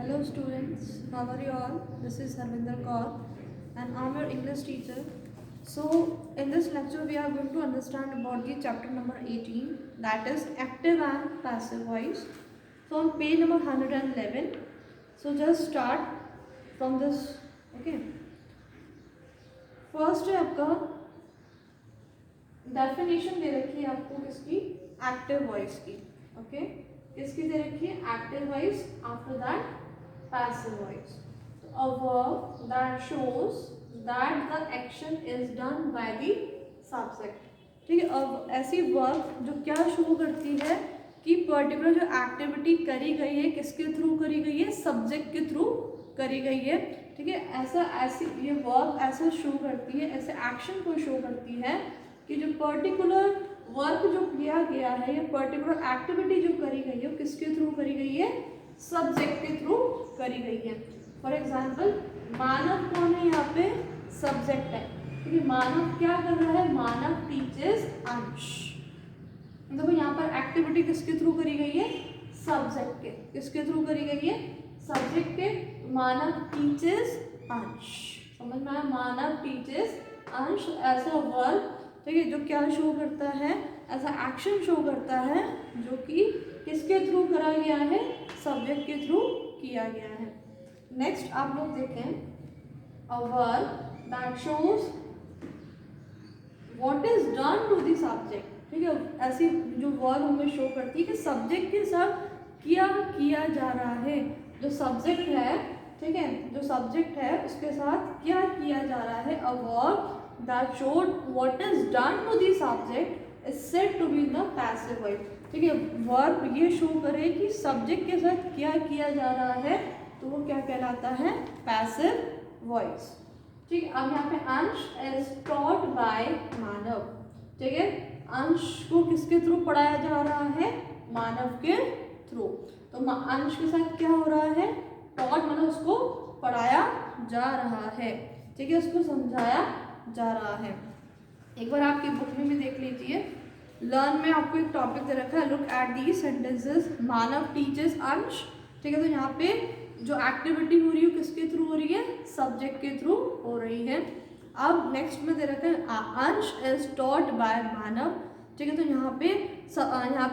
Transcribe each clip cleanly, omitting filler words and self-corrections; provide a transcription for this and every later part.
Hello students, how are you all? This is Harvinder Kaur and I am your English teacher. So in this lecture we are going to understand about the chapter number 18, that is active and passive voice. So on page number 111, so just start from this, okay. First है आपका definition दे रखी है आपको किसकी, active voice की, okay. किसकी दे रखी है, active voice. After that passive voice. A verb that shows that the action is done by the subject. ठीक है. अब ऐसी वर्ब जो क्या शो करती है कि पर्टिकुलर जो एक्टिविटी करी गई है किसके थ्रू करी गई है, सब्जेक्ट के थ्रू करी गई है. ठीक है. ऐसी ये वर्ब ऐसे शो करती है, ऐसे एक्शन को शो करती है कि जो पर्टिकुलर वर्क जो किया गया है या पर्टिकुलर एक्टिविटी जो करी गई है वो किसके थ्रू करी गई है, सब्जेक्ट के थ्रू करी गई है. फॉर एग्जाम्पल मानव कौन है, यहाँ पे सब्जेक्ट है. ठीक है. मानव क्या कर रहा है, मानव टीचेस अंश. देखो यहाँ पर एक्टिविटी किसके थ्रू करी गई है, सब्जेक्ट के. किसके थ्रू करी गई है, सब्जेक्ट के. मानव टीचेस अंश. समझ में आया, मानव टीचेस अंश ऐसा वर्ब, ठीक है, जो क्या शो करता है, ऐसा एक्शन शो करता है जो कि किसके थ्रू करा गया है, सब्जेक्ट के थ्रू किया गया है. नेक्स्ट आप लोग देखें, a verb that shows what is done to the subject. ठीक है. ऐसी जो वर्ब हमें शो करती है कि सब्जेक्ट के साथ क्या किया जा रहा है. जो सब्जेक्ट है, ठीक है, जो सब्जेक्ट है उसके साथ क्या किया जा रहा है. A verb that showed what is done to the subject is said to be the passive voice. ठीक है. वर्ब ये शो करे कि सब्जेक्ट के साथ क्या किया जा रहा है तो वो क्या कहलाता है, पैसिव वॉइस. ठीक है. अब यहाँ पे अंश इज टॉट बाय मानव. ठीक है. अंश को किसके थ्रू पढ़ाया जा रहा है, मानव के थ्रू. तो अंश के साथ क्या हो रहा है, टॉट मतलब उसको पढ़ाया जा रहा है. ठीक है. उसको समझाया जा रहा है. एक बार आपकी बुक में भी देख लीजिए, लर्न में आपको एक टॉपिक दे रखा है, look at the sentences Manav teachers अंश. ठीक है. तो यहाँ पे जो एक्टिविटी हो रही है किसके थ्रू हो रही है, सब्जेक्ट के थ्रू हो रही है. अब नेक्स्ट में दे रखा है अंश इज टॉट बाय मानव. ठीक है. तो यहाँ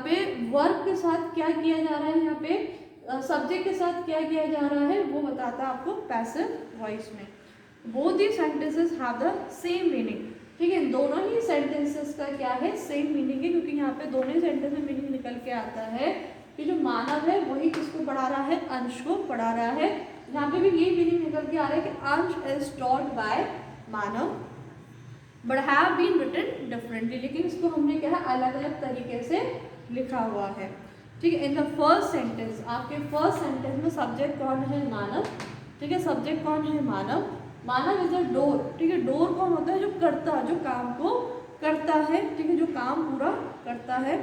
पे वर्ब के साथ क्या किया जा रहा है, यहाँ पे सब्जेक्ट के साथ क्या किया जा रहा है वो बताता है आपको पैसिव वॉइस में. Both the sentences have the same meaning. ठीक है. दोनों ही सेंटेंसेस का क्या है, सेम मीनिंग है, क्योंकि यहाँ पे दोनों ही सेंटेंस में मीनिंग निकल के आता है कि जो मानव है वही किसको पढ़ा रहा है, अंश को पढ़ा रहा है. यहाँ पे भी ये मीनिंग निकल के आ रहा है कि Ansh is taught by Manav but have been written differently. लेकिन इसको हमने क्या है, अलग अलग तरीके से लिखा हुआ है. ठीक है. इन द फर्स्ट सेंटेंस, आपके फर्स्ट सेंटेंस में सब्जेक्ट कौन है, मानव. ठीक है. सब्जेक्ट कौन है, मानव. मानव इज अ डोर. ठीक है. डोर कौन होता है, जो करता, जो काम को करता है. ठीक है. जो काम पूरा करता है.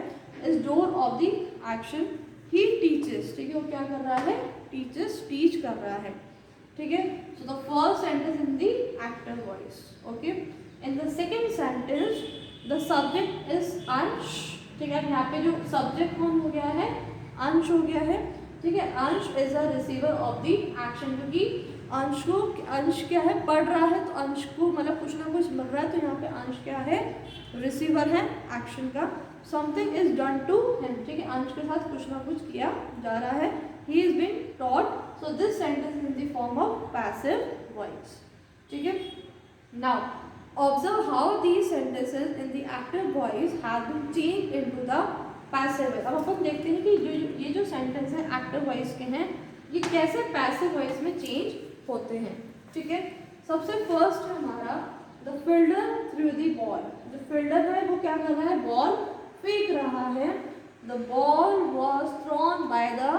Is door of the action. He teaches. ठीक है. वो क्या कर रहा है, टीचेस, टीच कर रहा है. ठीक है. So the first sentence in the active voice. Okay. In the second sentence the subject is अंश. ठीक है. यहाँ पे जो सब्जेक्ट कौन हो गया है, अंश हो गया है. ठीक है. अंश is a receiver of the action, क्योंकि अंश क्या है, पढ़ रहा है, तो अंश को मतलब कुछ ना कुछ मिल रहा है. तो यहाँ पे अंश क्या है, रिसीवर है एक्शन का. Something is done to him. ठीक है. अंश के साथ कुछ ना कुछ किया जा रहा है. He is been taught. So this sentence in the form of passive voice. ठीक है. Now observe how these sentences in the active voice have been changed into the passive voice. अब अपन देखते हैं कि ये जो सेंटेंस है एक्टिव वॉइस के हैं, ये कैसे पैसिव वॉइस में चेंज होते हैं. ठीक है. सबसे फर्स्ट है हमारा the fielder through the ball. जो फील्डर है वो क्या कर रहा है, बॉल फेंक रहा है. The ball was throne by the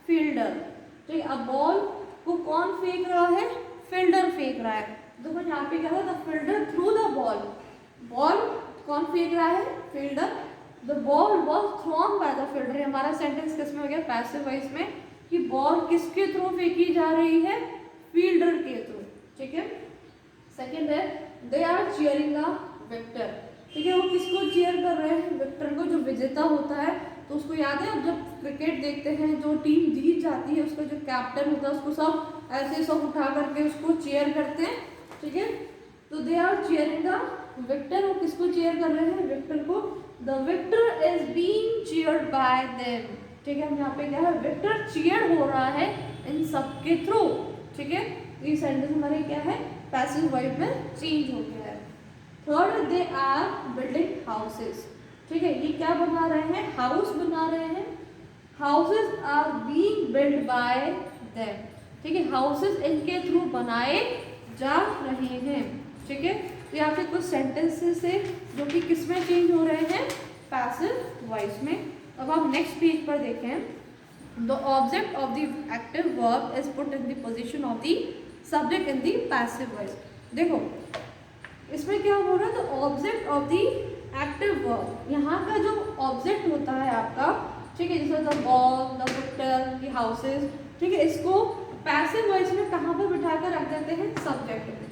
fielder. ठीक है. अब बॉल को कौन फेंक रहा है, फील्डर फेंक रहा है. देखो यहाँ पे क्या है, the fielder through the ball. Ball कौन फेंक रहा है, fielder. The ball was throne by the fielder. हमारा सेंटेंस किसमें हो गया, पैसिव वॉइस में, कि बॉल किसके थ्रू फेंकी जा रही है, फील्डर के थ्रू. ठीक है. सेकेंड है they are cheering the victor. ठीक है. वो किसको चीयर कर रहे हैं, विक्टर को, जो विजेता होता है. तो उसको याद है, अब जब क्रिकेट देखते हैं जो टीम जीत जाती है उसका जो कैप्टन होता है उसको सब ऐसे सब उठा करके उसको चीयर करते हैं, ठीक है। तो they are cheering the victor, वो किसको चीयर कर रहे हैं, विक्टर को। The victor is being cheered by them, ठीक है। यहाँ पे क्या है, विक्टर चीयर हो रहा है इन सब के थ्रू, ठीक है। ये सेंटेंस हमारे क्या है, पैसिव वर्ब में चेंज हो गया है। Third, they are building houses, ठीक है। ये क्या बना रहे हैं, हाउस बना रहे हैं। Houses are being build by them, ठीक है। हाउसेस इनके थ्रू बनाए जा रहे हैं, ठीक है। तो यहाँ पे कुछ सेंटेंसेस है जो कि किस में चेंज हो रहे हैं, पैसिव वॉइस में। अब आप नेक्स्ट पेज पर देखें, the object of the active verb is put in the position of the subject in the passive voice. देखो इसमें क्या हो रहा है, the object of the active verb, यहाँ का जो ऑब्जेक्ट होता है आपका, ठीक है, जैसे the ball, the victor, the houses, ठीक है, इसको पैसिव वॉइस में कहाँ पर बिठा कर रख देते हैं, सब्जेक्ट में,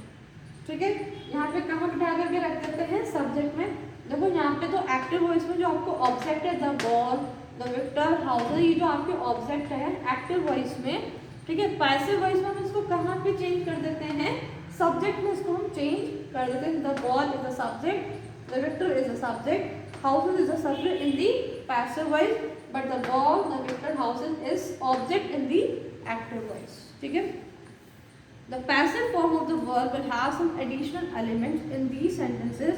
ठीक है। यहाँ पे कहाँ बिठा करके रख देते हैं, सब्जेक्ट में। देखो यहाँ पे तो एक्टिव वॉइस में जो आपको ऑब्जेक्ट है, the ball, the victor, houses, ये जो आपके ऑब्जेक्ट है एक्टिव वॉइस में, ठीक है। पैसिव वॉइस में हम इसको कहाँ पे चेंज कर देते हैं, सब्जेक्ट में इसको हम चेंज कर देते हैं। The ball is a subject, the victor is a subject, houses is a subject in the passive voice, but the ball, the victor, houses is object in the active voice, ठीक है। The passive form of the verb will have some additional elements in these sentences.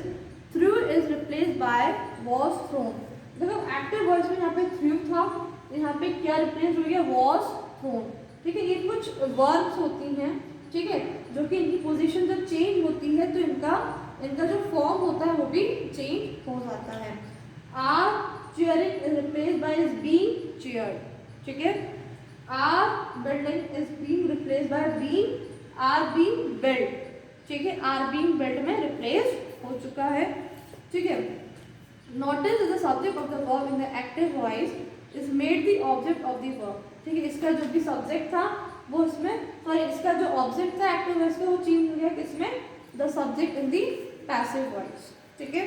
Threw is replaced by was thrown. देखो active voice में यहाँ पे threw था, यहाँ पे क्या रिप्लेस हो गया, was thrown, ठीक है। ये कुछ verbs होती हैं, ठीक है, जो कि इनकी पोजीशन जब चेंज होती है तो इनका जो फॉर्म होता है वो भी चेंज हो जाता है। Are cheering is replaced by is being cheered, ठीक है। Are building is being replaced by being are being build, ठीक है, आर बीइंग बिल्ड में रिप्लेस हो चुका है, ठीक है। Notice the subject of the verb in the active voice is made the object of the verb, ठीक है। इसका जो भी सब्जेक्ट था वो इसमें, सॉरी इसका जो ऑब्जेक्ट था एक्टिव वॉइस का वो चेंज हो गया किसमें, the subject in the passive voice, ठीक है।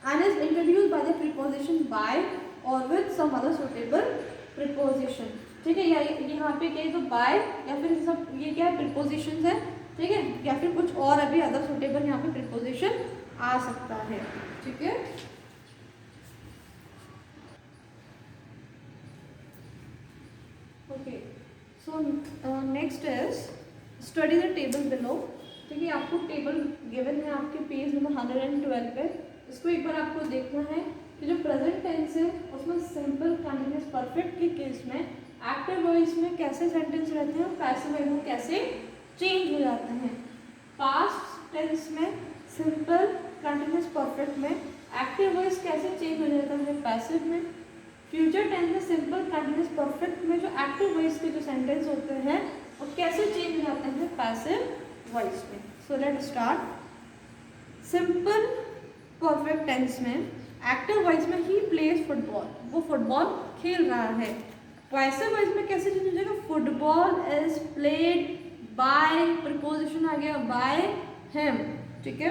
And is introduced by the preposition by और with some other suitable preposition, ठीक है। या यहाँ पे क्या है, तो बाय या फिर सब ये क्या है, प्रीपोजिशंस है, ठीक है, या फिर कुछ और अभी अदर सुटेबल यहाँ पे प्रीपोजिशन आ सकता है, ठीक है। Okay, so next is study the table below, ठीक है। आपको टेबल गिवन है आपके पेज नंबर 112 पे। इसको एक बार आपको देखना है कि जो प्रेजेंट टेंस है उसमें सिंपल कंटिन्यूअस परफेक्ट के केस में एक्टिव वॉइस में कैसे सेंटेंस रहते हैं और पैसिव वॉइस में कैसे चेंज हो जाते हैं। पास्ट टेंस में सिंपल कंटिन्यूअस परफेक्ट में एक्टिव वॉइस कैसे चेंज हो जाता है पैसिव में। फ्यूचर टेंस में सिंपल कंटिन्यूअस परफेक्ट में जो एक्टिव वॉइस के जो सेंटेंस होते हैं वो कैसे चेंज हो जाते हैं पैसिव वॉइस में। So let start. Simple perfect tense में एक्टिव वॉइस में ही प्लेज फुटबॉल, वो फुटबॉल खेल रहा है। पैसिव वॉइस में कैसे चेंज हो जाएगा, football is played by, preposition आ गया बाय हिम, ठीक है।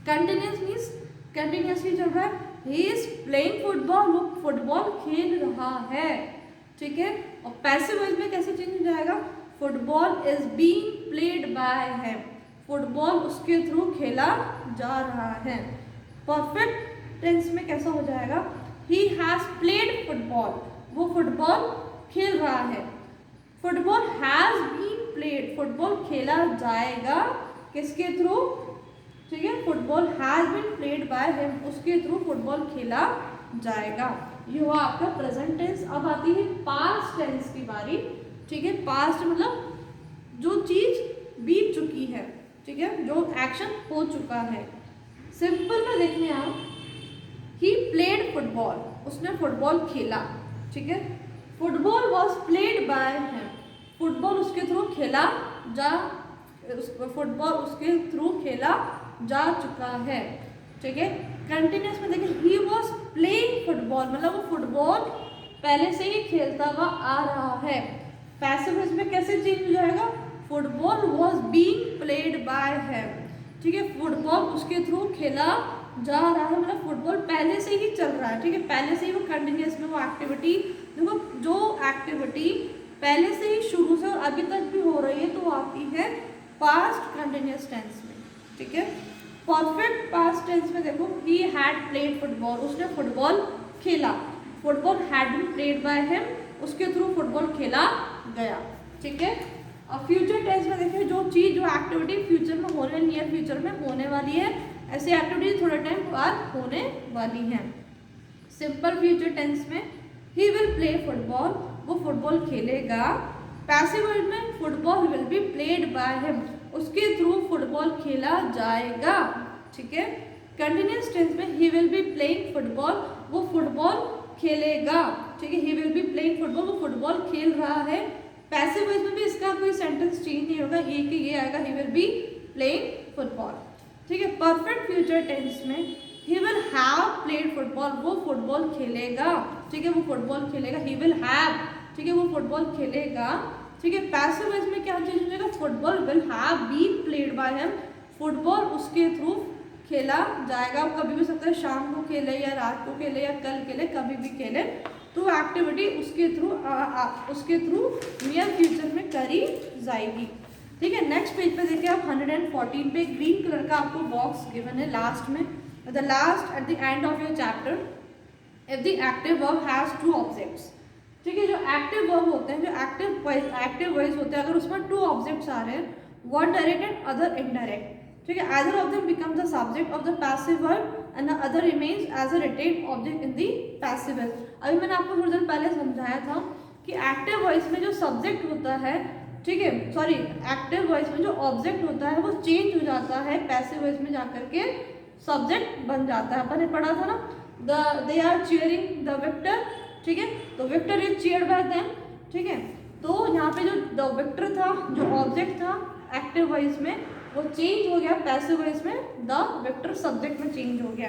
कंटिन्यूअस मीन्स कंटिन्यूअसली चल रहा है, ही इज प्लेइंग फुटबॉल, वो फुटबॉल खेल रहा है, ठीक है। और पैसिव वॉइस में कैसे चेंज हो जाएगा, football is being played by him, football उसके थ्रू खेला जा रहा है। परफेक्ट टेंस में कैसा हो जाएगा, ही हैज प्लेड फुटबॉल, वो फुटबॉल खेल रहा है। Football has been played, football खेला जाएगा किसके थ्रू, ठीक है, football has been played by him, उसके थ्रू फुटबॉल खेला जाएगा। ये हुआ आपका प्रेजेंट टेंस। अब आती है पास्ट टेंस की बारी, ठीक है। पास्ट मतलब जो चीज बीत चुकी है, ठीक है, जो एक्शन हो चुका है। सिंपल में देखने आप, ही प्लेड फुटबॉल, उसने फुटबॉल खेला, ठीक है। Football was played by him, football उसके थ्रू खेला जा, फुटबॉल उसके थ्रू खेला जा चुका है, ठीक है। कंटिन्यूस में देखिए, ही वॉज प्लेइंग फुटबॉल, मतलब वो फुटबॉल पहले से ही खेलता हुआ आ रहा है। पैसिव में कैसे चेंज हो जाएगा, football was being played by him, ठीक है, फुटबॉल उसके थ्रू खेला जा रहा है मतलब फुटबॉल पहले से ही चल रहा है, ठीक है, पहले से ही वो कंटिन्यूस में वो एक्टिविटी, देखो जो एक्टिविटी पहले से ही शुरू से और अभी तक भी हो रही है तो वो आती है पास्ट कंटिन्यूस टेंस में, ठीक है। परफेक्ट पास्ट टेंस में देखो ही हैड प्लेड फुटबॉल, उसने फुटबॉल खेला, football had been played by him, उसके थ्रू फुटबॉल खेला गया, ठीक है। अब फ्यूचर टेंस में देखिए जो चीज़ जो एक्टिविटी फ्यूचर में होने, नियर फ्यूचर में होने वाली है, ऐसी एक्टिविटी थोड़े टाइम बाद होने वाली है। सिंपल फ्यूचर टेंस में ही विल प्ले फुटबॉल, वो फुटबॉल खेलेगा। पैसिव वॉइस में football will be played by him, उसके थ्रू फुटबॉल खेला जाएगा, ठीक है। कंटिन्यूस टेंस में he will be playing football, वो फुटबॉल खेलेगा, ठीक है, he will be playing football, वो फुटबॉल खेल रहा है। पैसिव वॉइस में भी इसका कोई सेंटेंस चेंज नहीं होगा, ये कि ये आएगा he will be playing football, ठीक है। परफेक्ट फ्यूचर टेंस में he will have played football, वो फुटबॉल खेलेगा, ठीक है, वो फुटबॉल खेलेगा, ही विल हैव, ठीक है, वो फुटबॉल खेलेगा, ठीक है। पैसिव वॉइस में क्या चेंज हो जाएगा, football will have been played by him, football उसके थ्रू खेला जाएगा। अब कभी भी सकता है शाम को खेले या रात को खेले या कल खेले, कभी भी खेले, तो एक्टिविटी उसके थ्रू नियर फ्यूचर में करी जाएगी, ठीक है। नेक्स्ट पेज पे देखिए आप 114 पे ग्रीन कलर का आपको बॉक्स गिवन है लास्ट में, the last at the end of your chapter, if the active verb has two objects, ठीक है। जो एक्टिव वर्ब होते हैं, जो एक्टिव वॉइस होते हैं, अगर उसमें टू ऑब्जेक्ट्स आ रहे हैं, one direct and other indirect, ठीक है, either of them become the subject of the passive verb and the other remains as a retained object in the passive voice। अभी मैंने आपको थोड़ी देर पहले समझाया था कि एक्टिव वॉइस में जो सब्जेक्ट होता है, ठीक है, सॉरी, एक्टिव वॉइस में जो ऑब्जेक्ट होता है वो चेंज हो जाता है, पैसिव वॉइस में जाकर के सब्जेक्ट बन जाता है। अपन ने पढ़ा था ना, they are cheering the victor, ठीक है, तो victor is cheered by them, ठीक है। तो यहाँ पे जो द विक्टर था, जो ऑब्जेक्ट था एक्टिव वॉइस में, वो चेंज हो गया पैसिव वॉइस में, द विक्टर सब्जेक्ट में चेंज हो गया,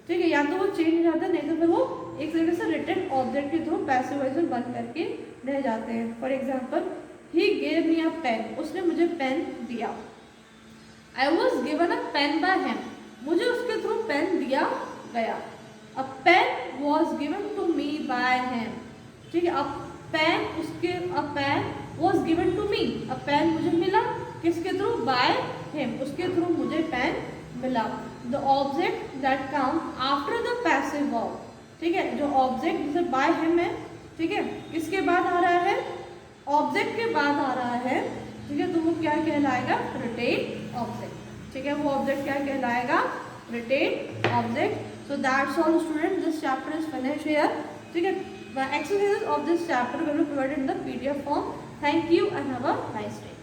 ठीक है। या तो वो चेंज हो जाता है, नहीं तो फिर वो एक तरीके से रिटन ऑब्जेक्ट के थ्रू पैसिव वॉइस में बन करके रह जाते हैं। For example, he gave me a pen, उसने मुझे पेन दिया। I was given a pen by him, मुझे उसके थ्रू पेन दिया गया। A pen was given to me by him, ठीक है। A pen was given to me, a pen मुझे मिला किसके थ्रू, बाय हिम, उसके थ्रू मुझे पेन मिला। The object that come after the passive verb, ठीक है, जो ऑब्जेक्ट जैसे बाय हिम है, ठीक है, किसके बाद आ रहा है, ऑब्जेक्ट के बाद आ रहा है, ठीक है, तो वो क्या कहलाएगा, रिटेन ऑब्जेक्ट, ठीक है, वो ऑब्जेक्ट क्या कहलाएगा, retain object. So that's all student, this chapter is finish here, ठीक है। exercises of this chapter will be provided in the PDF form. Thank you and have a nice day.